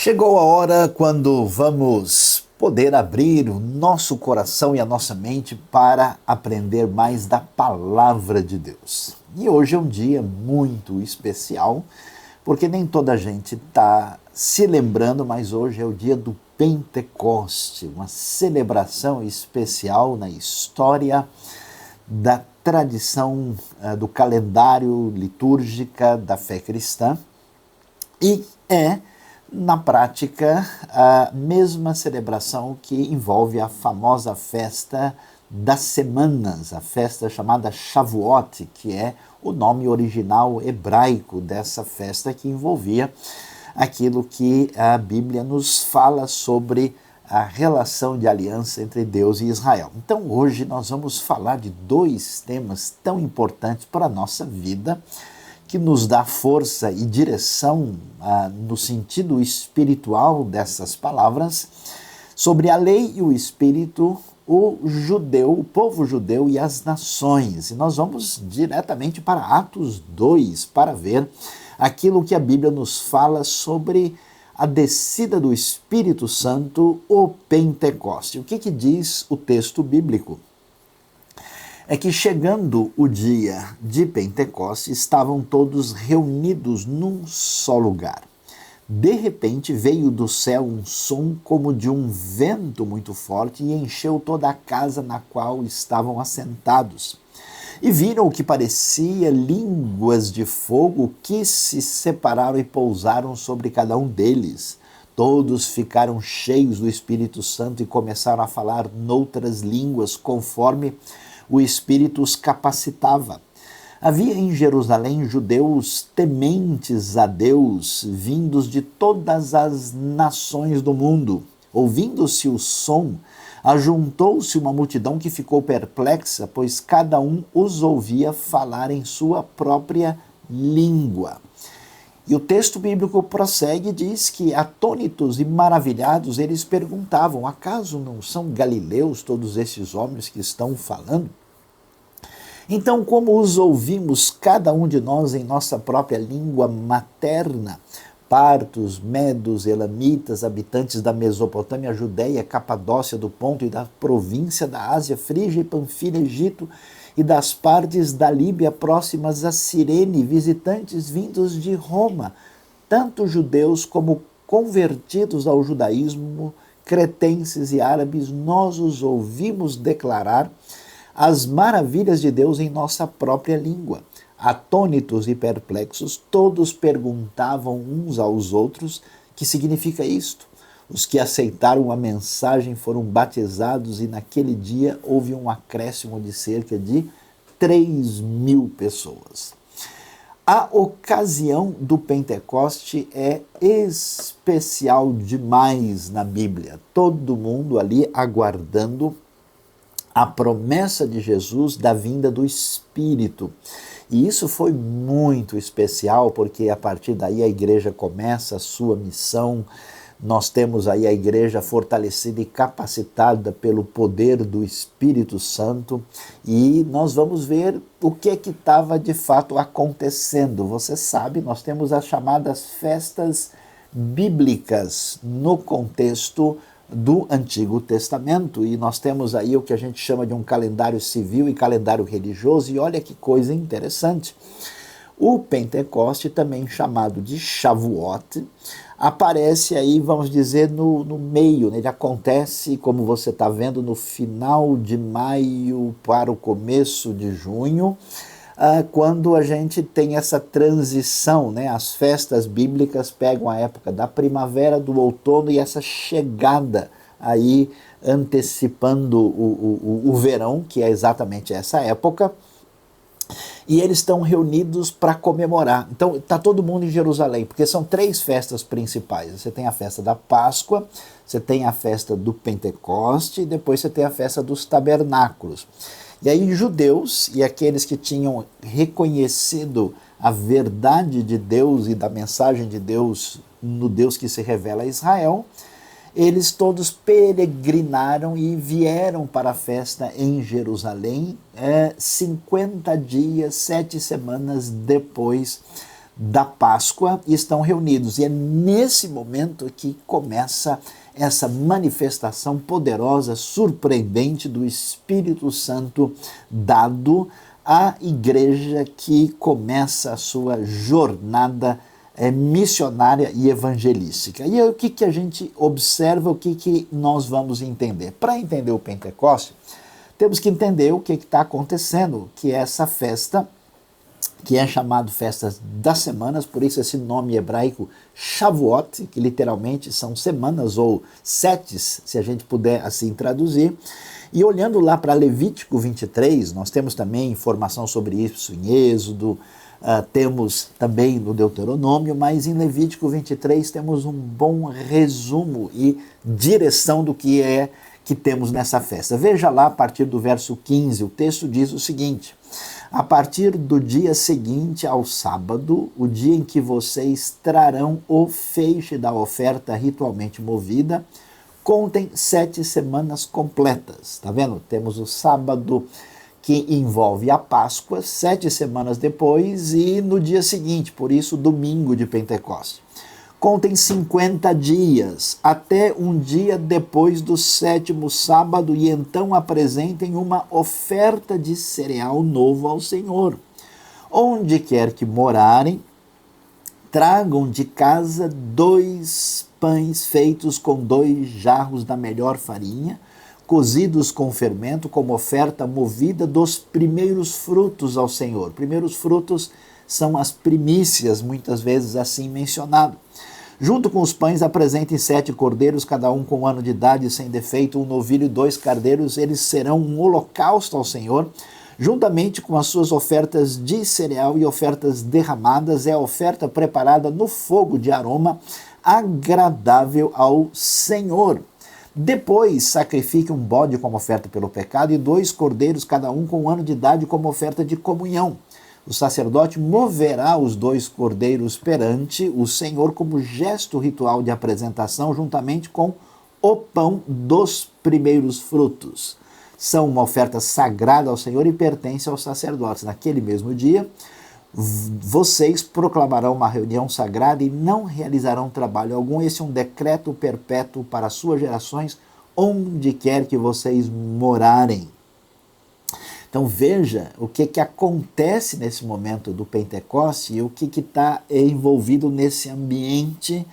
Chegou a hora quando vamos poder abrir o nosso coração e a nossa mente para aprender mais da palavra de Deus. E hoje é um dia muito especial, porque nem toda a gente está se lembrando, mas hoje é o dia do Pentecoste, uma celebração especial na história da tradição do calendário litúrgica da fé cristã e é, na prática, a mesma celebração que envolve a famosa festa das semanas, a festa chamada Shavuot, que é o nome original hebraico dessa festa que envolvia aquilo que a Bíblia nos fala sobre a relação de aliança entre Deus e Israel. Então hoje nós vamos falar de dois temas tão importantes para a nossa vida, que nos dá força e direção no sentido espiritual dessas palavras, sobre a lei e o espírito, o judeu, o povo judeu e as nações. E nós vamos diretamente para Atos 2 para ver aquilo que a Bíblia nos fala sobre a descida do Espírito Santo, o Pentecoste. O que diz o texto bíblico? É que chegando o dia de Pentecoste, estavam todos reunidos num só lugar. De repente veio do céu um som como de um vento muito forte e encheu toda a casa na qual estavam assentados. E viram o que parecia línguas de fogo que se separaram e pousaram sobre cada um deles. Todos ficaram cheios do Espírito Santo e começaram a falar noutras línguas, conforme o Espírito os capacitava. Havia em Jerusalém judeus tementes a Deus, vindos de todas as nações do mundo. Ouvindo-se o som, ajuntou-se uma multidão que ficou perplexa, pois cada um os ouvia falar em sua própria língua. E o texto bíblico prossegue e diz que, atônitos e maravilhados, eles perguntavam: acaso não são galileus todos esses homens que estão falando? Então, como os ouvimos, cada um de nós em nossa própria língua materna, partos, medos, elamitas, habitantes da Mesopotâmia, Judéia, Capadócia, do Ponto e da província da Ásia, Frígia e Panfilha, Egito, e das partes da Líbia próximas a Cirene, visitantes vindos de Roma, tanto judeus como convertidos ao judaísmo, cretenses e árabes, nós os ouvimos declarar as maravilhas de Deus em nossa própria língua. Atônitos e perplexos, todos perguntavam uns aos outros: que significa isto? Os que aceitaram a mensagem foram batizados e naquele dia houve um acréscimo de cerca de 3.000 pessoas. A ocasião do Pentecoste é especial demais na Bíblia. Todo mundo ali aguardando a promessa de Jesus da vinda do Espírito. E isso foi muito especial, porque a partir daí a igreja começa a sua missão. Nós temos aí a igreja fortalecida e capacitada pelo poder do Espírito Santo, e nós vamos ver o que estava de fato acontecendo. Você sabe, nós temos as chamadas festas bíblicas no contexto do Antigo Testamento, e nós temos aí o que a gente chama de um calendário civil e calendário religioso, e olha que coisa interessante. O Pentecoste, também chamado de Shavuot, aparece aí, vamos dizer, no meio, né? Ele acontece, como você está vendo, no final de maio para o começo de junho, quando a gente tem essa transição, né? As festas bíblicas pegam a época da primavera, do outono e essa chegada aí antecipando o verão, que é exatamente essa época, e eles estão reunidos para comemorar. Então está todo mundo em Jerusalém, porque são 3 festas principais. Você tem a festa da Páscoa, você tem a festa do Pentecoste e depois você tem a festa dos tabernáculos. E aí judeus e aqueles que tinham reconhecido a verdade de Deus e da mensagem de Deus no Deus que se revela a Israel, eles todos peregrinaram e vieram para a festa em Jerusalém 50 dias, 7 semanas depois da Páscoa e estão reunidos. E é nesse momento que começa essa manifestação poderosa, surpreendente do Espírito Santo dado à igreja que começa a sua jornada missionária e evangelística. E aí, o que a gente observa, o que nós vamos entender? Para entender o Pentecoste, temos que entender o que está acontecendo, que é essa festa, que é chamado Festas das Semanas, por isso esse nome hebraico Shavuot, que literalmente são semanas ou setes, se a gente puder assim traduzir. E olhando lá para Levítico 23, nós temos também informação sobre isso em Êxodo, temos também no Deuteronômio, mas em Levítico 23 temos um bom resumo e direção do que é que temos nessa festa. Veja lá a partir do verso 15, o texto diz o seguinte: a partir do dia seguinte ao sábado, o dia em que vocês trarão o feixe da oferta ritualmente movida, contem 7 semanas completas. Tá vendo? Temos o sábado que envolve a Páscoa, 7 semanas depois e no dia seguinte, por isso domingo de Pentecoste. Contem 50 dias, até um dia depois do 7º sábado, e então apresentem uma oferta de cereal novo ao Senhor. Onde quer que morarem, tragam de casa 2 pães feitos com 2 jarros da melhor farinha, cozidos com fermento, como oferta movida dos primeiros frutos ao Senhor. Primeiros frutos são as primícias, muitas vezes assim mencionado. Junto com os pães, apresentem 7 cordeiros, cada um com 1 ano de idade, sem defeito, um novilho e 2 cardeiros. Eles serão um holocausto ao Senhor, juntamente com as suas ofertas de cereal e ofertas derramadas. É a oferta preparada no fogo de aroma agradável ao Senhor. Depois, sacrifique um bode como oferta pelo pecado e 2 cordeiros, cada um com 1 ano de idade, como oferta de comunhão. O sacerdote moverá os 2 cordeiros perante o Senhor como gesto ritual de apresentação, juntamente com o pão dos primeiros frutos. São uma oferta sagrada ao Senhor e pertencem aos sacerdotes. Naquele mesmo dia, vocês proclamarão uma reunião sagrada e não realizarão trabalho algum. Esse é um decreto perpétuo para as suas gerações, onde quer que vocês morarem. Então veja o que acontece nesse momento do Pentecoste e o que está envolvido nesse ambiente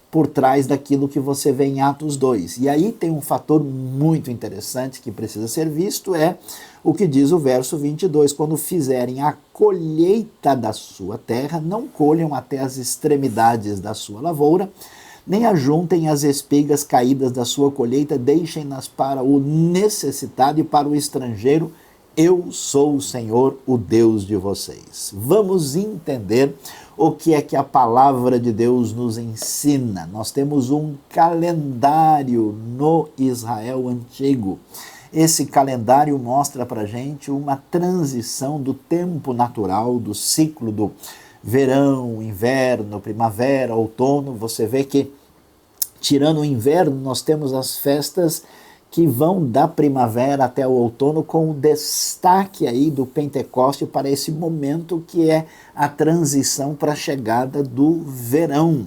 por trás daquilo que você vê em Atos 2. E aí tem um fator muito interessante que precisa ser visto, é o que diz o verso 22, quando fizerem a colheita da sua terra, não colham até as extremidades da sua lavoura, nem ajuntem as espigas caídas da sua colheita, deixem-nas para o necessitado e para o estrangeiro. Eu sou o Senhor, o Deus de vocês. Vamos entender o que é que a palavra de Deus nos ensina. Nós temos um calendário no Israel antigo. Esse calendário mostra para a gente uma transição do tempo natural, do ciclo do verão, inverno, primavera, outono. Você vê que, tirando o inverno, nós temos as festas que vão da primavera até o outono, com o destaque aí do Pentecoste para esse momento que é a transição para a chegada do verão.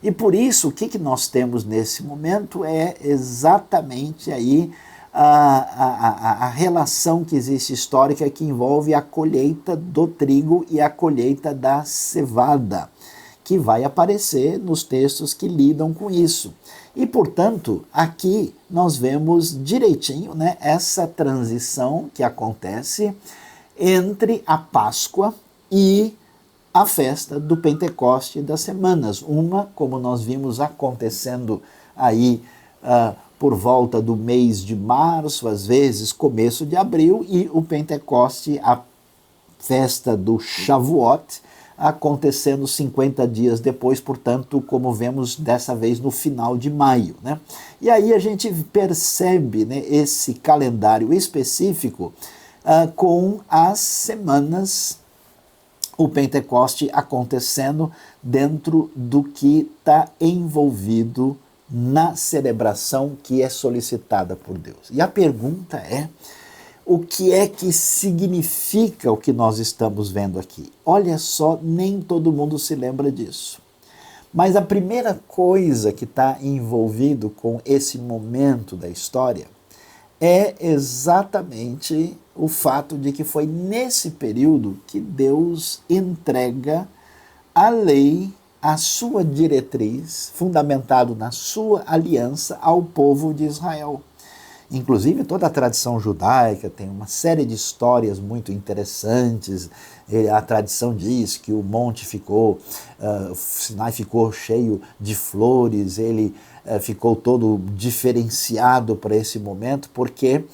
E por isso, o que nós temos nesse momento é exatamente aí a relação que existe histórica que envolve a colheita do trigo e a colheita da cevada, que vai aparecer nos textos que lidam com isso. E, portanto, aqui nós vemos direitinho, né, essa transição que acontece entre a Páscoa e a festa do Pentecoste das Semanas. Uma, como nós vimos acontecendo aí por volta do mês de março, às vezes começo de abril, e o Pentecoste, a festa do Shavuot, acontecendo 50 dias depois, portanto, como vemos dessa vez no final de maio, né? E aí a gente percebe, né, esse calendário específico com as semanas, o Pentecoste acontecendo dentro do que está envolvido na celebração que é solicitada por Deus. E a pergunta é: o que é que significa o que nós estamos vendo aqui. Olha só, nem todo mundo se lembra disso. Mas a primeira coisa que está envolvido com esse momento da história é exatamente o fato de que foi nesse período que Deus entrega a lei, a sua diretriz, fundamentado na sua aliança ao povo de Israel. Inclusive, toda a tradição judaica tem uma série de histórias muito interessantes. A tradição diz que o monte ficou, o Sinai ficou cheio de flores, ele ficou todo diferenciado para esse momento, porque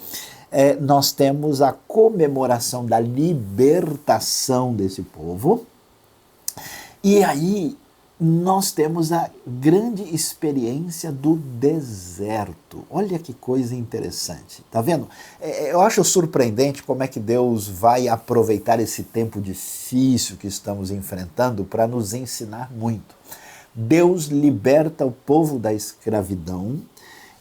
nós temos a comemoração da libertação desse povo. E aí nós temos a grande experiência do deserto. Olha que coisa interessante, tá vendo? Eu acho surpreendente como é que Deus vai aproveitar esse tempo difícil que estamos enfrentando para nos ensinar muito. Deus liberta o povo da escravidão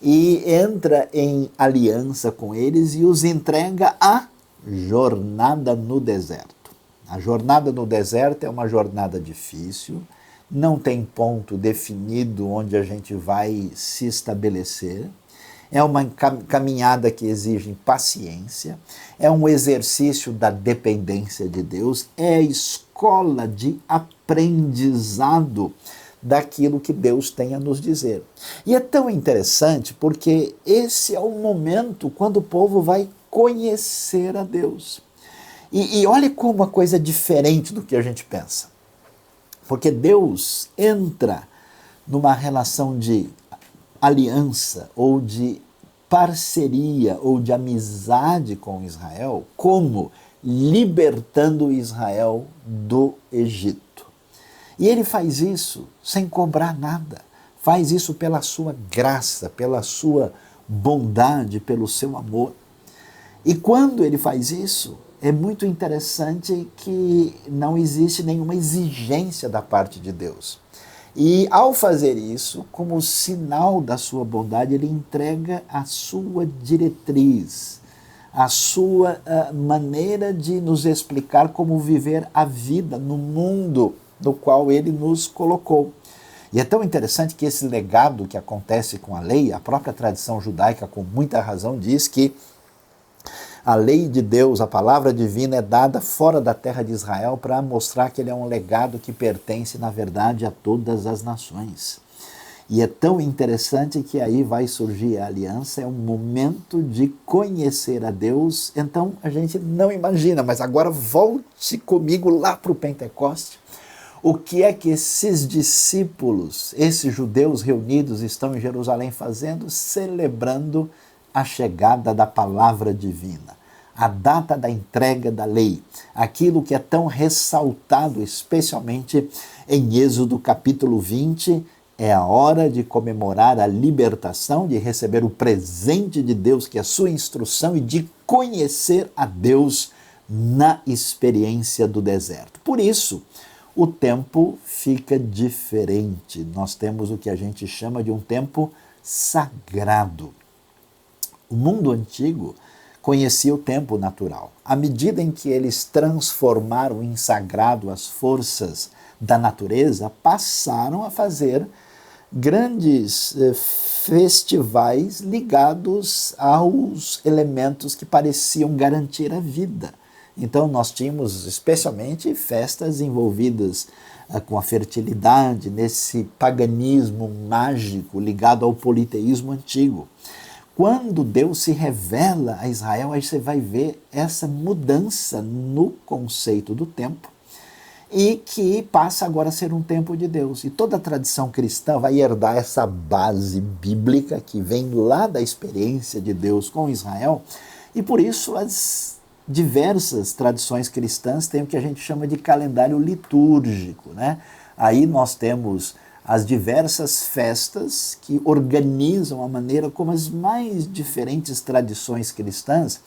e entra em aliança com eles e os entrega à jornada no deserto. A jornada no deserto é uma jornada difícil, não tem ponto definido onde a gente vai se estabelecer, é uma caminhada que exige paciência, é um exercício da dependência de Deus, é a escola de aprendizado daquilo que Deus tem a nos dizer. E é tão interessante porque esse é o momento quando o povo vai conhecer a Deus. E olha como uma coisa diferente do que a gente pensa. Porque Deus entra numa relação de aliança ou de parceria ou de amizade com Israel, como libertando Israel do Egito. E ele faz isso sem cobrar nada, faz isso pela sua graça, pela sua bondade, pelo seu amor. E quando ele faz isso, é muito interessante que não existe nenhuma exigência da parte de Deus. E ao fazer isso, como sinal da sua bondade, ele entrega a sua diretriz, a sua maneira de nos explicar como viver a vida no mundo no qual ele nos colocou. E é tão interessante que esse legado que acontece com a lei, a própria tradição judaica com muita razão diz que a lei de Deus, a palavra divina é dada fora da terra de Israel para mostrar que ele é um legado que pertence, na verdade, a todas as nações. E é tão interessante que aí vai surgir a aliança, é um momento de conhecer a Deus. Então a gente não imagina, mas agora volte comigo lá para o Pentecoste. O que é que esses discípulos, esses judeus reunidos estão em Jerusalém fazendo? Celebrando a chegada da palavra divina, a data da entrega da lei, aquilo que é tão ressaltado, especialmente em Êxodo capítulo 20, é a hora de comemorar a libertação, de receber o presente de Deus, que é a sua instrução, e de conhecer a Deus na experiência do deserto. Por isso, o tempo fica diferente. Nós temos o que a gente chama de um tempo sagrado. O mundo antigo conhecia o tempo natural. À medida em que eles transformaram em sagrado as forças da natureza, passaram a fazer grandes festivais ligados aos elementos que pareciam garantir a vida. Então nós tínhamos especialmente festas envolvidas com a fertilidade, nesse paganismo mágico ligado ao politeísmo antigo. Quando Deus se revela a Israel, aí você vai ver essa mudança no conceito do tempo e que passa agora a ser um tempo de Deus. E toda a tradição cristã vai herdar essa base bíblica que vem lá da experiência de Deus com Israel, e por isso as diversas tradições cristãs têm o que a gente chama de calendário litúrgico, né? Aí nós temos as diversas festas que organizam a maneira como as mais diferentes tradições cristãs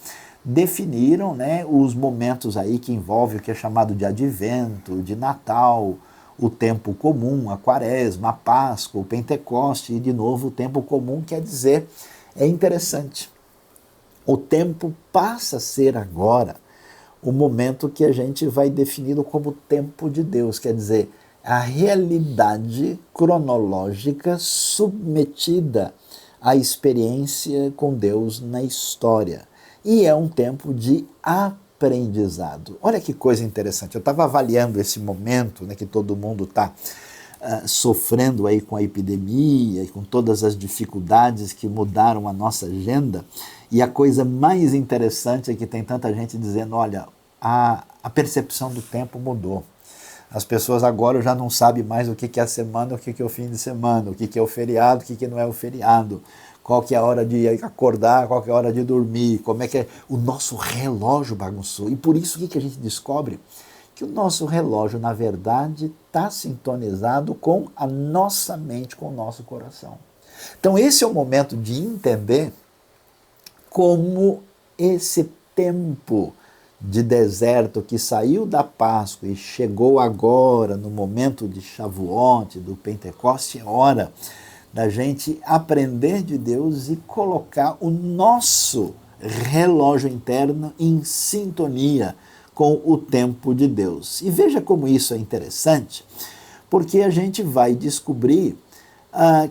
definiram, né, os momentos aí que envolvem o que é chamado de advento, de Natal, o tempo comum, a quaresma, a Páscoa, o Pentecoste, e de novo o tempo comum quer dizer, é interessante, O tempo passa a ser agora o momento que a gente vai defini-lo como tempo de Deus, quer dizer, a realidade cronológica submetida à experiência com Deus na história. E é um tempo de aprendizado. Olha que coisa interessante, eu estava avaliando esse momento, né, que todo mundo está sofrendo aí com a epidemia e com todas as dificuldades que mudaram a nossa agenda, e a coisa mais interessante é que tem tanta gente dizendo, olha, a percepção do tempo mudou. As pessoas agora já não sabem mais o que é a semana, o que é o fim de semana, o que é o feriado, o que não é o feriado, qual que é a hora de acordar, qual que é a hora de dormir, como é que é. O nosso relógio bagunçou. E por isso o que a gente descobre? Que o nosso relógio, na verdade, está sintonizado com a nossa mente, com o nosso coração. Então esse é o momento de entender como esse tempo de deserto que saiu da Páscoa e chegou agora no momento de Shavuot, do Pentecoste, é hora da gente aprender de Deus e colocar o nosso relógio interno em sintonia com o tempo de Deus. E veja como isso é interessante, porque a gente vai descobrir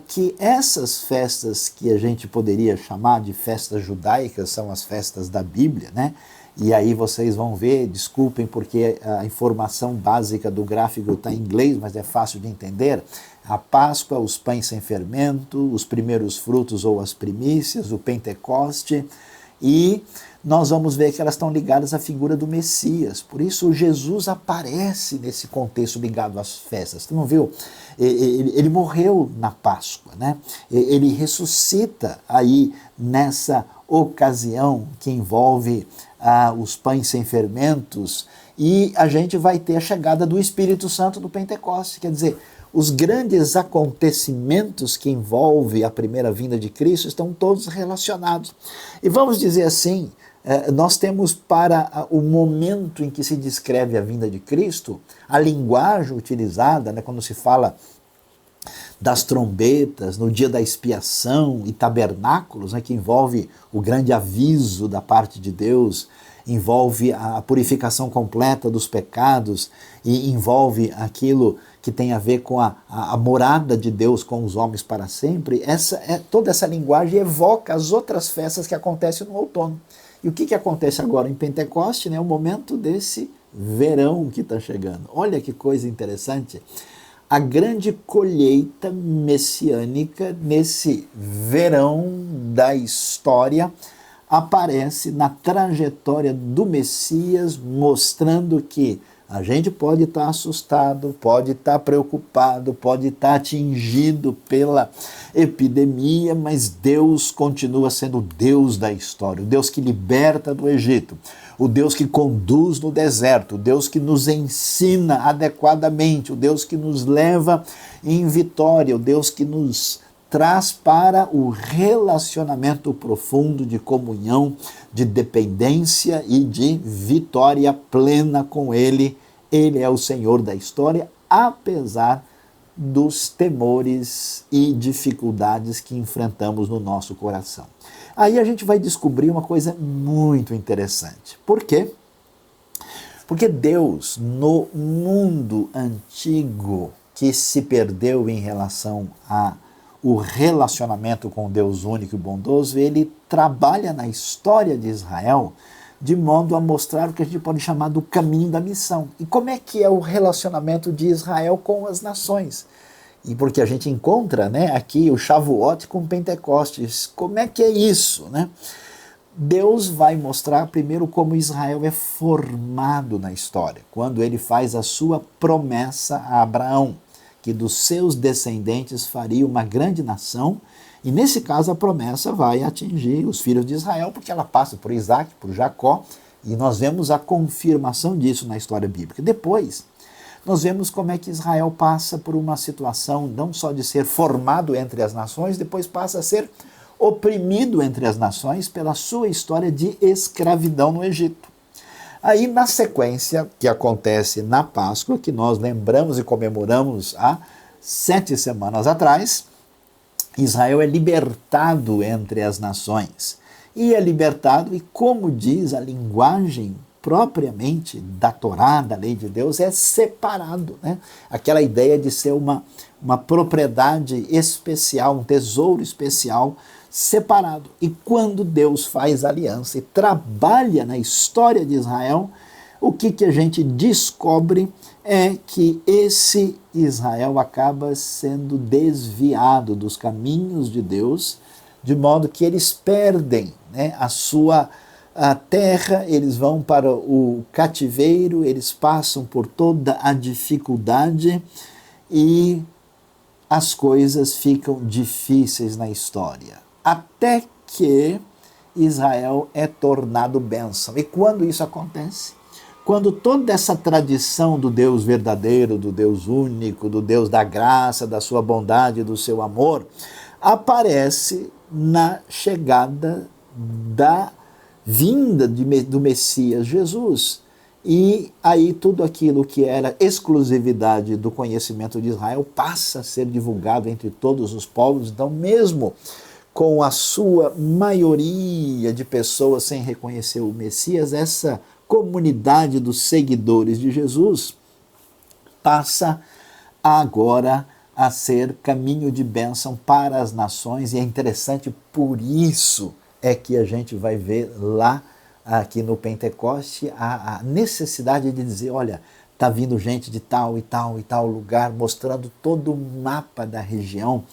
que essas festas que a gente poderia chamar de festas judaicas são as festas da Bíblia, né? E aí vocês vão ver, desculpem porque a informação básica do gráfico está em inglês, mas é fácil de entender. A Páscoa, os pães sem fermento, os primeiros frutos ou as primícias, o Pentecoste, e nós vamos ver que elas estão ligadas à figura do Messias. Por isso Jesus aparece nesse contexto ligado às festas. Você não viu? Ele morreu na Páscoa, né? Ele ressuscita aí nessa ocasião que envolve os pães sem fermentos, e a gente vai ter a chegada do Espírito Santo do Pentecoste. Quer dizer, os grandes acontecimentos que envolvem a primeira vinda de Cristo estão todos relacionados. E vamos dizer assim, nós temos para o momento em que se descreve a vinda de Cristo, a linguagem utilizada, né, quando se fala das trombetas, no dia da expiação e tabernáculos, né, que envolve o grande aviso da parte de Deus, envolve a purificação completa dos pecados e envolve aquilo que tem a ver com a morada de Deus com os homens para sempre. Toda essa linguagem evoca as outras festas que acontecem no outono. E o que acontece agora em Pentecoste? É o momento desse verão que está chegando. Olha que coisa interessante. A grande colheita messiânica nesse verão da história aparece na trajetória do Messias, mostrando que a gente pode estar assustado, pode estar preocupado, pode estar atingido pela epidemia, mas Deus continua sendo o Deus da história, o Deus que liberta do Egito, o Deus que conduz no deserto, o Deus que nos ensina adequadamente, o Deus que nos leva em vitória, o Deus que nos traz para o relacionamento profundo de comunhão, de dependência e de vitória plena com Ele. Ele é o Senhor da história, apesar dos temores e dificuldades que enfrentamos no nosso coração. Aí a gente vai descobrir uma coisa muito interessante. Por quê? Porque Deus, no mundo antigo que se perdeu em relação ao relacionamento com Deus único e bondoso, ele trabalha na história de Israel de modo a mostrar o que a gente pode chamar do caminho da missão. E como é que é o relacionamento de Israel com as nações? E porque a gente encontra, né, aqui o Shavuot com Pentecostes. Como é que é isso, né? Deus vai mostrar primeiro como Israel é formado na história, quando ele faz a sua promessa a Abraão, que dos seus descendentes faria uma grande nação, e nesse caso a promessa vai atingir os filhos de Israel, porque ela passa por Isaac, por Jacó, e nós vemos a confirmação disso na história bíblica. Depois, nós vemos como é que Israel passa por uma situação não só de ser formado entre as nações, depois passa a ser oprimido entre as nações pela sua história de escravidão no Egito. Aí, na sequência, que acontece na Páscoa, que nós lembramos e comemoramos há 7 semanas atrás, Israel é libertado entre as nações. e é libertado, e como diz a linguagem propriamente da Torá, da lei de Deus, é separado, né? Aquela ideia de ser uma propriedade especial, um tesouro especial, separado. E quando Deus faz aliança e trabalha na história de Israel, o que a gente descobre é que esse Israel acaba sendo desviado dos caminhos de Deus, de modo que eles perdem, né, a terra, eles vão para o cativeiro, eles passam por toda a dificuldade e as coisas ficam difíceis na história. Até que Israel é tornado bênção. E quando isso acontece? Quando toda essa tradição do Deus verdadeiro, do Deus único, do Deus da graça, da sua bondade, do seu amor, aparece na chegada da vinda do Messias Jesus. E aí tudo aquilo que era exclusividade do conhecimento de Israel passa a ser divulgado entre todos os povos. Então, mesmo com a sua maioria de pessoas sem reconhecer o Messias, essa comunidade dos seguidores de Jesus passa agora a ser caminho de bênção para as nações, e é interessante, por isso é que a gente vai ver lá aqui no Pentecoste a necessidade de dizer, olha, está vindo gente de tal e tal e tal lugar, mostrando todo o mapa da região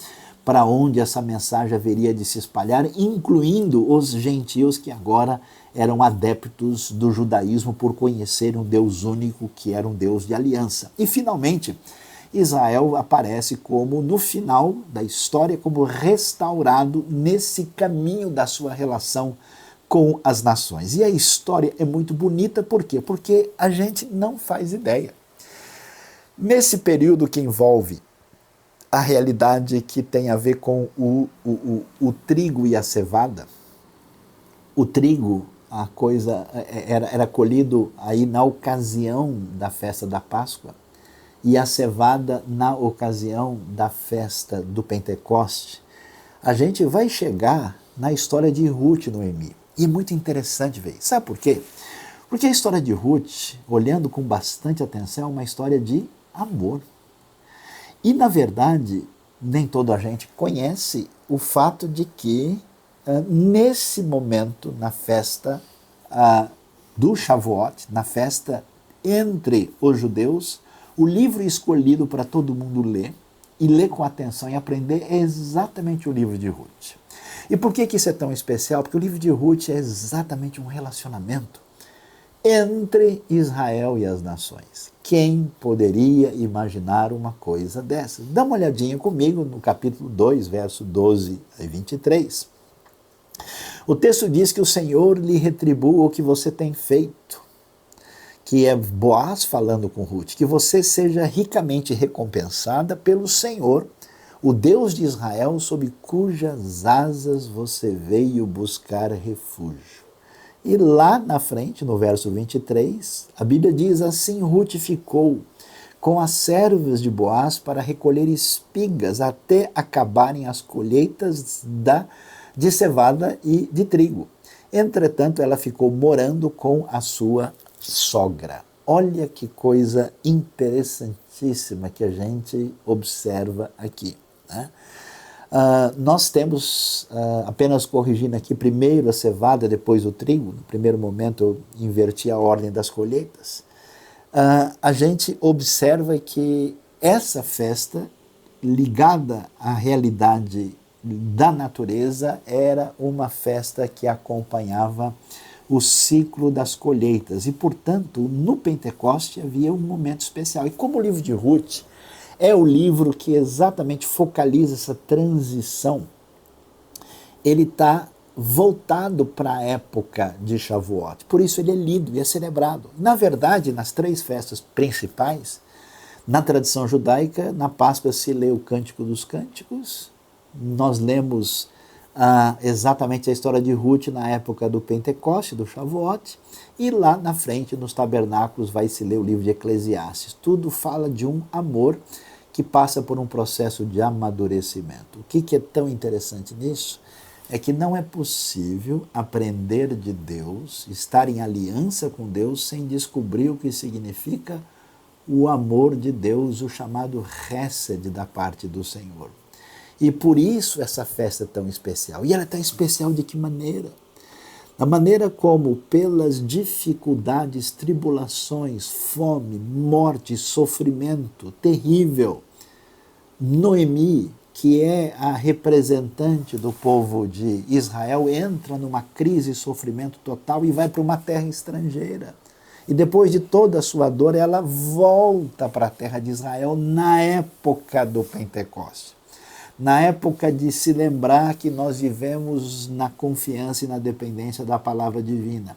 para onde essa mensagem haveria de se espalhar, incluindo os gentios que agora eram adeptos do judaísmo por conhecerem um Deus único, que era um Deus de aliança. E finalmente, Israel aparece como, no final da história, como restaurado nesse caminho da sua relação com as nações. E a história é muito bonita, por quê? Porque a gente não faz ideia. Nesse período que envolve a realidade que tem a ver com o trigo e a cevada, o trigo, a coisa era colhido aí na ocasião da festa da Páscoa, e a cevada na ocasião da festa do Pentecoste. A gente vai chegar na história de Ruth e Noemi. E é muito interessante ver. Sabe por quê? Porque a história de Ruth, olhando com bastante atenção, é uma história de amor. E, na verdade, nem toda a gente conhece o fato de que, nesse momento, na festa do Shavuot, na festa entre os judeus, o livro escolhido para todo mundo ler, e ler com atenção e aprender, é exatamente o livro de Ruth. E por que isso é tão especial? Porque o livro de Ruth é exatamente um relacionamento entre Israel e as nações. Quem poderia imaginar uma coisa dessas? Dá uma olhadinha comigo no capítulo 2, verso 12 a 23. O texto diz que o Senhor lhe retribua o que você tem feito, que é Boaz falando com Ruth, que você seja ricamente recompensada pelo Senhor, o Deus de Israel, sob cujas asas você veio buscar refúgio. E lá na frente, no verso 23, a Bíblia diz assim: Ruth ficou com as servas de Boaz para recolher espigas até acabarem as colheitas de cevada e de trigo. Entretanto, ela ficou morando com a sua sogra. Olha que coisa interessantíssima que a gente observa aqui, né? Nós temos, apenas corrigindo aqui, primeiro a cevada, depois o trigo. No primeiro momento eu inverti a ordem das colheitas. A gente observa que essa festa, ligada à realidade da natureza, era uma festa que acompanhava o ciclo das colheitas. E, portanto, no Pentecoste havia um momento especial. E como o livro de Ruth é o livro que exatamente focaliza essa transição, ele está voltado para a época de Shavuot. Por isso ele é lido e é celebrado. Na verdade, nas três festas principais, na tradição judaica, na Páscoa se lê o Cântico dos Cânticos, nós lemos exatamente a história de Ruth na época do Pentecoste, do Shavuot, e lá na frente, nos tabernáculos, vai se ler o livro de Eclesiastes. Tudo fala de um amor que passa por um processo de amadurecimento. O que é tão interessante nisso? é que não é possível aprender de Deus, estar em aliança com Deus, sem descobrir o que significa o amor de Deus, o chamado Hesed da parte do Senhor. E por isso essa festa é tão especial. E ela é tão especial de que maneira? Da maneira como, pelas dificuldades, tribulações, fome, morte, sofrimento terrível, Noemi, que é a representante do povo de Israel, entra numa crise e sofrimento total e vai para uma terra estrangeira. E depois de toda a sua dor, ela volta para a terra de Israel na época do Pentecoste. Na época de se lembrar que nós vivemos na confiança e na dependência da palavra divina.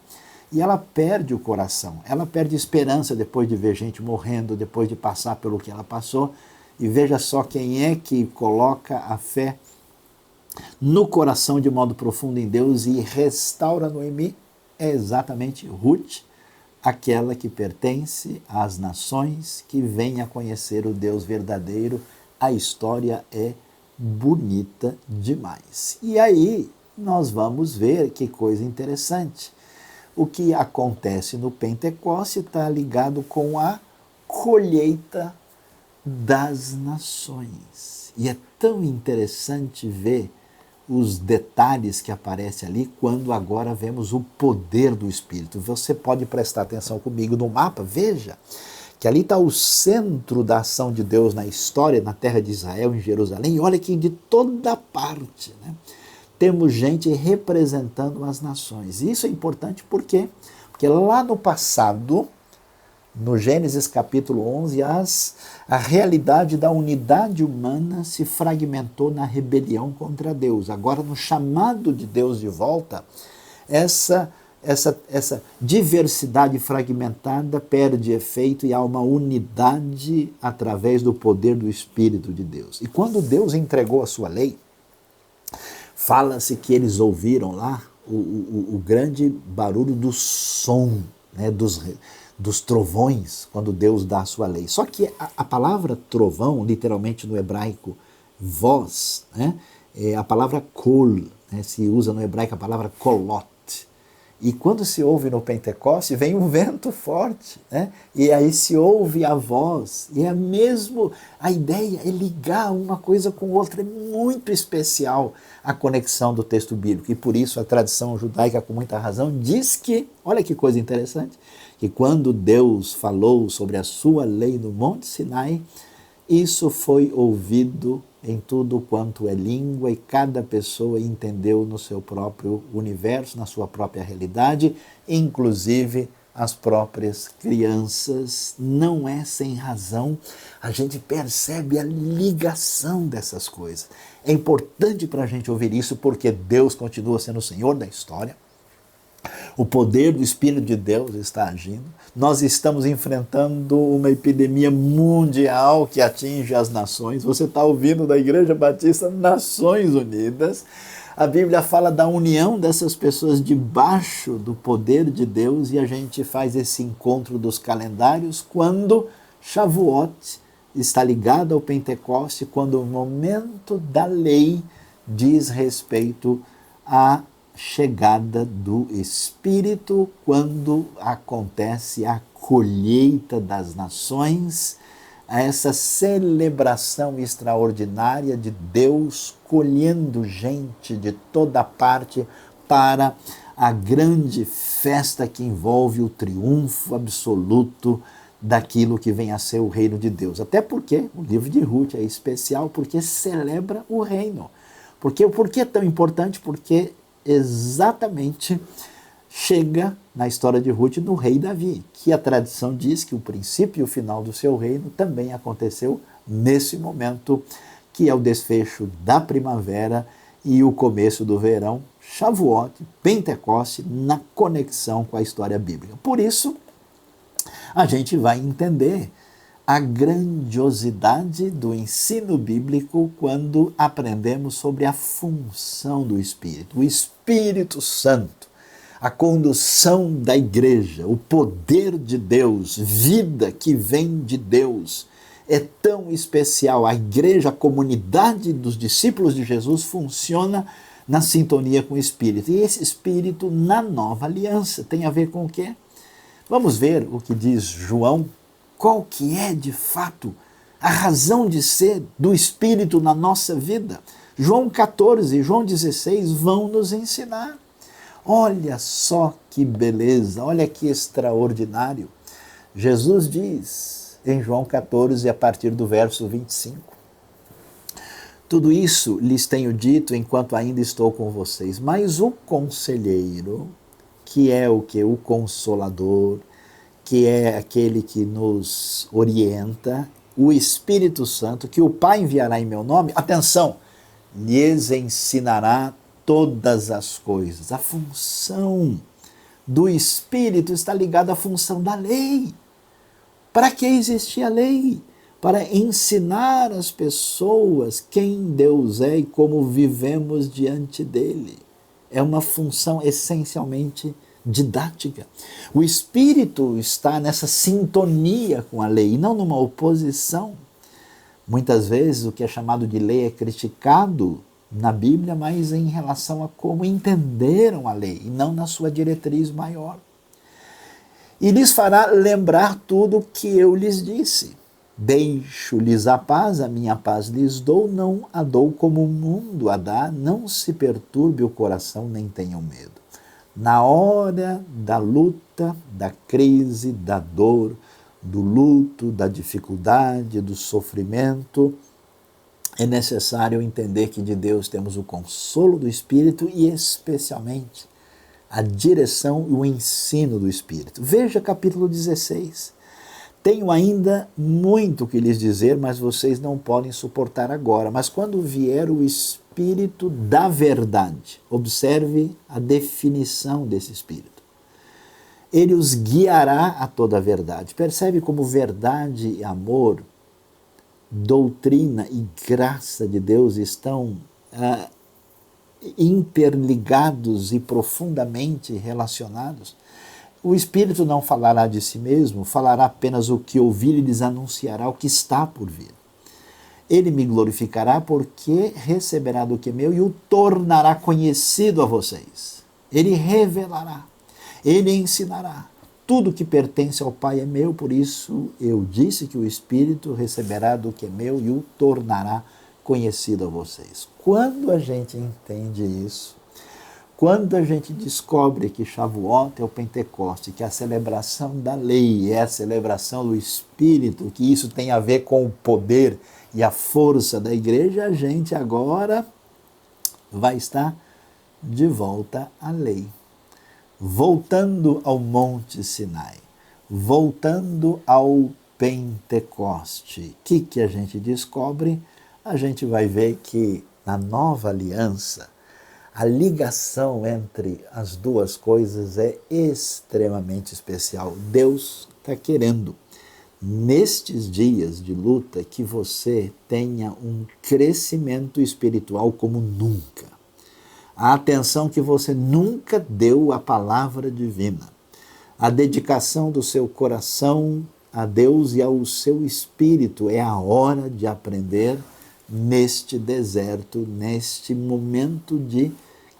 E ela perde o coração, ela perde esperança depois de ver gente morrendo, depois de passar pelo que ela passou. E veja só quem é que coloca a fé no coração de modo profundo em Deus e restaura Noemi, é exatamente Ruth, aquela que pertence às nações, que vem a conhecer o Deus verdadeiro. A história é bonita demais. E aí nós vamos ver que coisa interessante. O que acontece no Pentecoste está ligado com a colheita das nações. E é tão interessante ver os detalhes que aparecem ali quando agora vemos o poder do Espírito. Você pode prestar atenção comigo no mapa, veja que ali está o centro da ação de Deus na história, na terra de Israel, em Jerusalém. E olha que de toda parte, né, temos gente representando as nações. E isso é importante por quê? Porque lá no passado, no Gênesis capítulo 11, a realidade da unidade humana se fragmentou na rebelião contra Deus. Agora, no chamado de Deus de volta, essa diversidade fragmentada perde efeito e há uma unidade através do poder do Espírito de Deus. E quando Deus entregou a sua lei, fala-se que eles ouviram lá o grande barulho do som, né, dos trovões, quando Deus dá a sua lei. Só que a palavra trovão, literalmente no hebraico, voz, né, é a palavra kol, né, se usa no hebraico a palavra kolot. E quando se ouve no Pentecoste, vem um vento forte, né? E aí se ouve a voz, e é mesmo, a ideia é ligar uma coisa com outra, é muito especial a conexão do texto bíblico, e por isso a tradição judaica, com muita razão, diz que, olha que coisa interessante, que quando Deus falou sobre a sua lei no Monte Sinai, isso foi ouvido em tudo quanto é língua, e cada pessoa entendeu no seu próprio universo, na sua própria realidade, inclusive as próprias crianças. Não é sem razão, a gente percebe a ligação dessas coisas. É importante para a gente ouvir isso, porque Deus continua sendo o Senhor da história. O poder do Espírito de Deus está agindo. Nós estamos enfrentando uma epidemia mundial que atinge as nações. Você está ouvindo da Igreja Batista Nações Unidas. A Bíblia fala da união dessas pessoas debaixo do poder de Deus, e a gente faz esse encontro dos calendários quando Shavuot está ligado ao Pentecoste, quando o momento da lei diz respeito a chegada do Espírito, quando acontece a colheita das nações, essa celebração extraordinária de Deus colhendo gente de toda parte para a grande festa que envolve o triunfo absoluto daquilo que vem a ser o reino de Deus. Até porque o livro de Ruth é especial, porque celebra o reino. Por que é tão importante? Porque exatamente chega na história de Ruth no rei Davi, que a tradição diz que o princípio e o final do seu reino também aconteceu nesse momento, que é o desfecho da primavera e o começo do verão, Shavuot, Pentecoste, na conexão com a história bíblica. Por isso, a gente vai entender a grandiosidade do ensino bíblico quando aprendemos sobre a função do Espírito. O Espírito Santo, a condução da igreja, o poder de Deus, vida que vem de Deus, é tão especial. A igreja, a comunidade dos discípulos de Jesus funciona na sintonia com o Espírito. E esse Espírito na nova aliança tem a ver com o quê? Vamos ver o que diz João, qual que é de fato a razão de ser do Espírito na nossa vida. João 14 e João 16 vão nos ensinar. Olha só que beleza, olha que extraordinário. Jesus diz em João 14, a partir do verso 25, tudo isso lhes tenho dito enquanto ainda estou com vocês, mas o conselheiro, que é o que? O Consolador, que é aquele que nos orienta, o Espírito Santo, que o Pai enviará em meu nome, atenção, lhes ensinará todas as coisas. A função do Espírito está ligada à função da lei. Para que existia a lei? Para ensinar as pessoas quem Deus é e como vivemos diante dele. É uma função essencialmente didática. O Espírito está nessa sintonia com a lei e não numa oposição. Muitas vezes o que é chamado de lei é criticado na Bíblia, mas em relação a como entenderam a lei e não na sua diretriz maior. E lhes fará lembrar tudo o que eu lhes disse. Deixo-lhes a minha paz lhes dou, não a dou como o mundo a dá, não se perturbe o coração, nem tenham medo. Na hora da luta, da crise, da dor, do luto, da dificuldade, do sofrimento, é necessário entender que de Deus temos o consolo do Espírito e especialmente a direção e o ensino do Espírito. Veja capítulo 16. Tenho ainda muito que lhes dizer, mas vocês não podem suportar agora. Mas quando vier o Espírito da verdade, observe a definição desse Espírito. Ele os guiará a toda a verdade. Percebe como verdade e amor, doutrina e graça de Deus estão interligados e profundamente relacionados? O Espírito não falará de si mesmo, falará apenas o que ouvir e lhes anunciará o que está por vir. Ele me glorificará porque receberá do que é meu e o tornará conhecido a vocês. Ele revelará, ele ensinará. Tudo que pertence ao Pai é meu, por isso eu disse que o Espírito receberá do que é meu e o tornará conhecido a vocês. Quando a gente entende isso, quando a gente descobre que Shavuot é o Pentecoste, que a celebração da lei é a celebração do Espírito, que isso tem a ver com o poder e a força da igreja, a gente agora vai estar de volta à lei. Voltando ao Monte Sinai, voltando ao Pentecoste. O que a gente descobre? A gente vai ver que na nova aliança, a ligação entre as duas coisas é extremamente especial. Deus está querendo, nestes dias de luta, que você tenha um crescimento espiritual como nunca. A atenção que você nunca deu à palavra divina. A dedicação do seu coração a Deus e ao seu espírito. É a hora de aprender neste deserto, neste momento de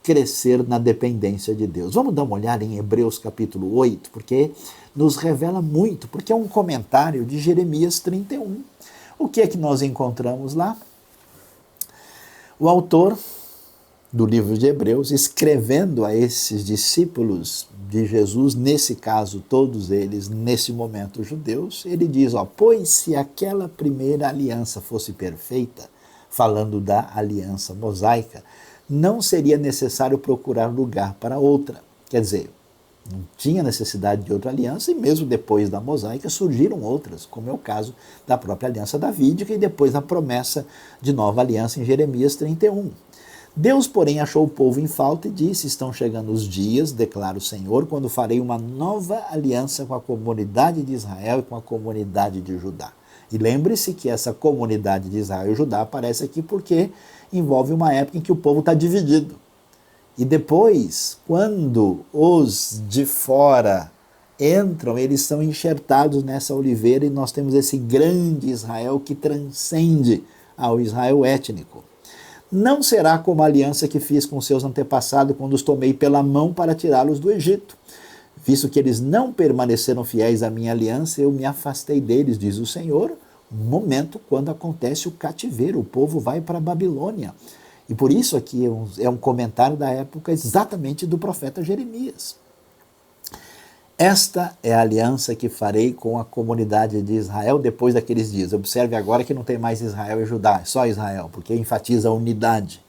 crescer na dependência de Deus. Vamos dar uma olhada em Hebreus capítulo 8, porque nos revela muito, porque é um comentário de Jeremias 31. O que é que nós encontramos lá? O autor do livro de Hebreus, escrevendo a esses discípulos de Jesus, nesse caso todos eles, nesse momento judeus, ele diz, pois se aquela primeira aliança fosse perfeita, falando da aliança mosaica, não seria necessário procurar lugar para outra. Quer dizer, não tinha necessidade de outra aliança, e mesmo depois da mosaica surgiram outras, como é o caso da própria aliança davídica e depois a promessa de nova aliança em Jeremias 31. Deus, porém, achou o povo em falta e disse, estão chegando os dias, declara o Senhor, quando farei uma nova aliança com a comunidade de Israel e com a comunidade de Judá. E lembre-se que essa comunidade de Israel e Judá aparece aqui porque envolve uma época em que o povo está dividido. E depois, quando os de fora entram, eles são enxertados nessa oliveira e nós temos esse grande Israel que transcende ao Israel étnico. Não será como a aliança que fiz com seus antepassados quando os tomei pela mão para tirá-los do Egito. Visto que eles não permaneceram fiéis à minha aliança, eu me afastei deles, diz o Senhor, no momento quando acontece o cativeiro, o povo vai para a Babilônia. E por isso aqui é um comentário da época exatamente do profeta Jeremias. Esta é a aliança que farei com a comunidade de Israel depois daqueles dias. Observe agora que não tem mais Israel e Judá, é só Israel, porque enfatiza a unidade.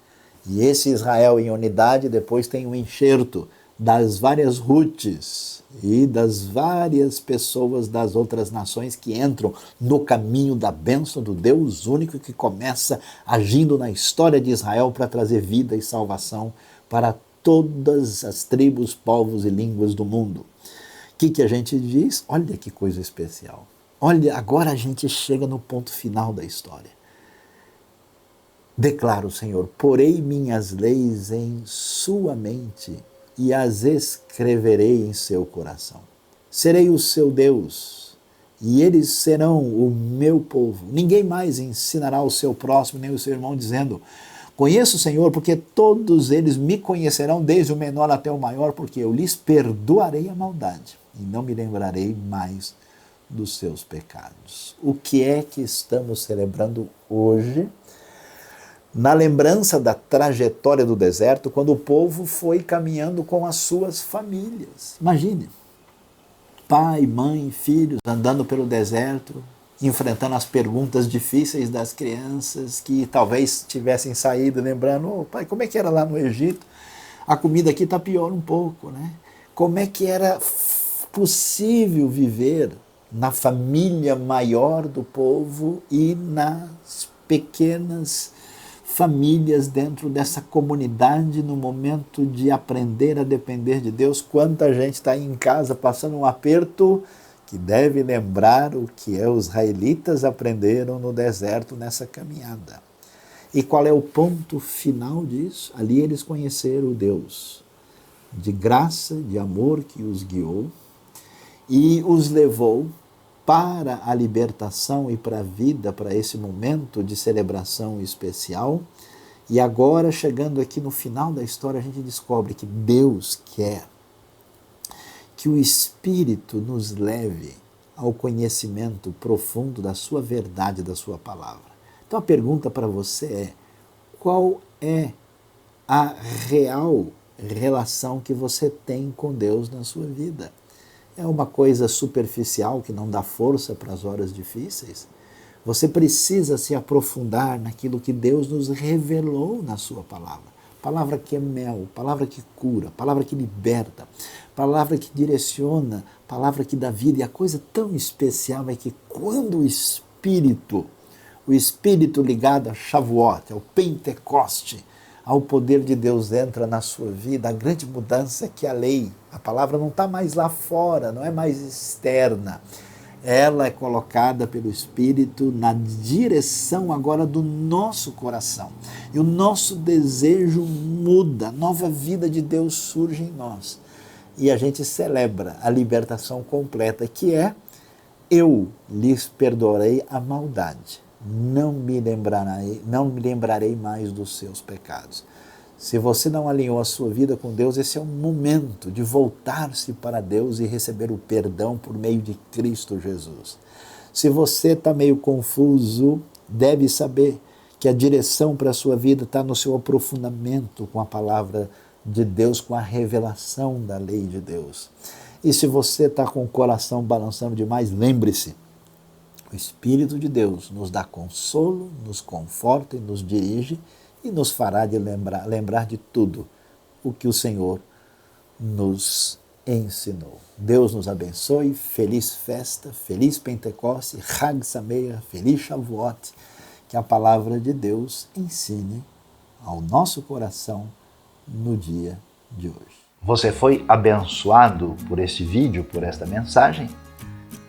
E esse Israel em unidade depois tem um enxerto das várias Ruths e das várias pessoas das outras nações que entram no caminho da bênção do Deus único que começa agindo na história de Israel para trazer vida e salvação para todas as tribos, povos e línguas do mundo. O que a gente diz? Olha que coisa especial. Olha, agora a gente chega no ponto final da história. Declara o Senhor, porei minhas leis em sua mente e as escreverei em seu coração. Serei o seu Deus e eles serão o meu povo. Ninguém mais ensinará o seu próximo nem o seu irmão dizendo, conheço o Senhor, porque todos eles me conhecerão, desde o menor até o maior, porque eu lhes perdoarei a maldade e não me lembrarei mais dos seus pecados. O que é que estamos celebrando hoje? Na lembrança da trajetória do deserto, quando o povo foi caminhando com as suas famílias. Imagine, pai, mãe, filhos andando pelo deserto, enfrentando as perguntas difíceis das crianças que talvez tivessem saído lembrando, pai, como é que era lá no Egito? A comida aqui está pior um pouco, né? Como é que era possível viver na família maior do povo e nas pequenas famílias dentro dessa comunidade no momento de aprender a depender de Deus? Quanta gente está aí em casa passando um aperto que deve lembrar o que os israelitas aprenderam no deserto nessa caminhada. E qual é o ponto final disso? Ali eles conheceram o Deus de graça, de amor que os guiou e os levou para a libertação e para a vida, para esse momento de celebração especial. E agora, chegando aqui no final da história, a gente descobre que Deus quer que o Espírito nos leve ao conhecimento profundo da sua verdade, da sua palavra. Então a pergunta para você é, qual é a real relação que você tem com Deus na sua vida? É uma coisa superficial que não dá força para as horas difíceis? Você precisa se aprofundar naquilo que Deus nos revelou na sua palavra. Palavra que é mel, palavra que cura, palavra que liberta, palavra que direciona, palavra que dá vida. E a coisa tão especial é que quando o Espírito ligado a Shavuot, ao Pentecoste, ao poder de Deus entra na sua vida, a grande mudança é que a lei, a palavra não está mais lá fora, não é mais externa. Ela é colocada pelo Espírito na direção agora do nosso coração. E o nosso desejo muda, nova vida de Deus surge em nós. E a gente celebra a libertação completa, que é, eu lhes perdoarei a maldade. Não me lembrarei mais dos seus pecados. Se você não alinhou a sua vida com Deus, esse é o momento de voltar-se para Deus e receber o perdão por meio de Cristo Jesus. Se você está meio confuso, deve saber que a direção para a sua vida está no seu aprofundamento com a palavra de Deus, com a revelação da lei de Deus. E se você está com o coração balançando demais, lembre-se, o Espírito de Deus nos dá consolo, nos conforta e nos dirige e nos fará de lembrar de tudo o que o Senhor nos ensinou. Deus nos abençoe, feliz festa, feliz Pentecoste, Chag Sameach, feliz Shavuot, que a palavra de Deus ensine ao nosso coração no dia de hoje. Você foi abençoado por este vídeo, por esta mensagem?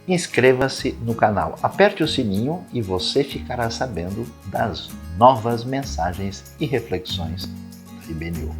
Inscreva-se no canal, aperte o sininho e você ficará sabendo das novas mensagens e reflexões da IBNU.